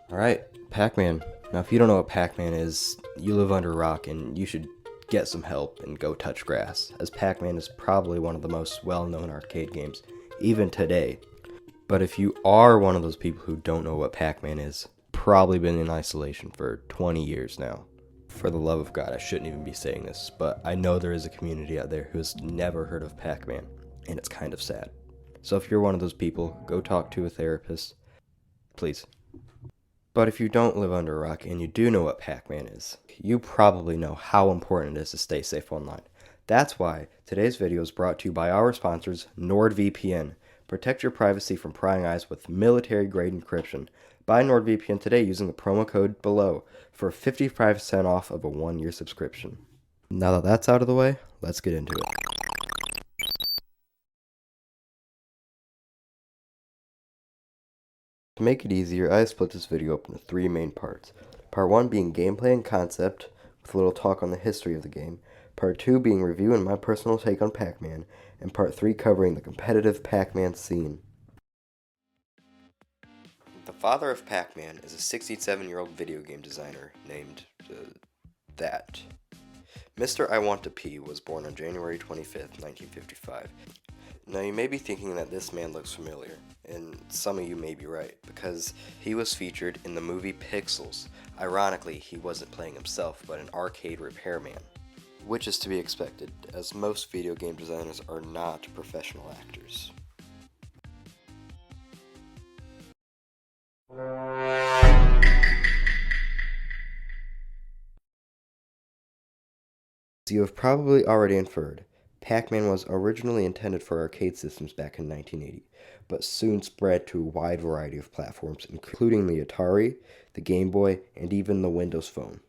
Alright, Pac-Man. Now, if you don't know what Pac-Man is, you live under a rock and you should get some help and go touch grass, as Pac-Man is probably one of the most well-known arcade games, even today. But if you are one of those people who don't know what Pac-Man is, probably been in isolation for 20 years now. For the love of God, I shouldn't even be saying this, but I know there is a community out there who has never heard of Pac-Man, and it's kind of sad. So if you're one of those people, go talk to a therapist, please. But if you don't live under a rock and you do know what Pac-Man is, you probably know how important it is to stay safe online. That's why today's video is brought to you by our sponsors, NordVPN. Protect your privacy from prying eyes with military-grade encryption. Buy NordVPN today using the promo code below for 55% off of a 1-year subscription. Now that that's out of the way, let's get into it. To make it easier, I split this video up into 3 main parts. Part 1 being gameplay and concept, with a little talk on the history of the game. Part 2 being review and my personal take on Pac-Man. And Part 3 covering the competitive Pac-Man scene. The father of Pac-Man is a 67-year-old video game designer named that. Mr. I Want to Pee was born on January 25th, 1955. Now you may be thinking that this man looks familiar, and some of you may be right, because he was featured in the movie Pixels. Ironically, he wasn't playing himself, but an arcade repairman. Which is to be expected, as most video game designers are not professional actors. As you have probably already inferred, Pac-Man was originally intended for arcade systems back in 1980, but soon spread to a wide variety of platforms, including the Atari, the Game Boy, and even the Windows Phone.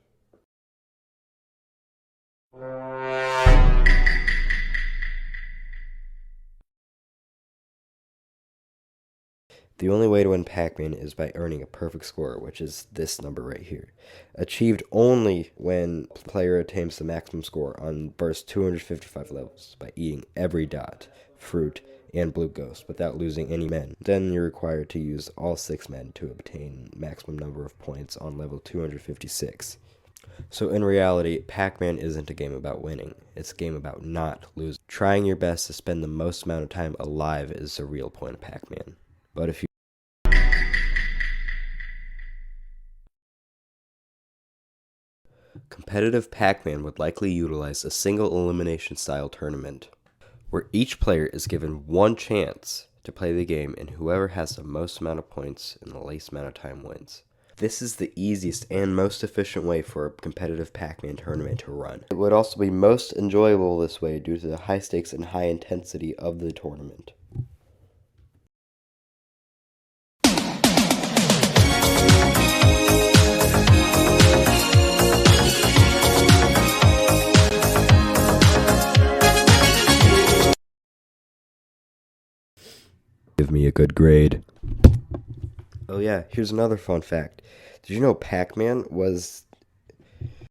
The only way to win Pac-Man is by earning a perfect score, which is this number right here. Achieved only when the player attains the maximum score on burst 255 levels by eating every dot, fruit, and blue ghost without losing any men. Then you're required to use all 6 men to obtain maximum number of points on level 256. So in reality, Pac-Man isn't a game about winning, it's a game about not losing. Trying your best to spend the most amount of time alive is the real point of Pac-Man. But if you competitive Pac-Man would likely utilize a single elimination style tournament, where each player is given one chance to play the game and whoever has the most amount of points in the least amount of time wins. This is the easiest and most efficient way for a competitive Pac-Man tournament to run. It would also be most enjoyable this way due to the high stakes and high intensity of the tournament. Give me a good grade. Oh yeah, here's another fun fact. Did you know Pac-Man was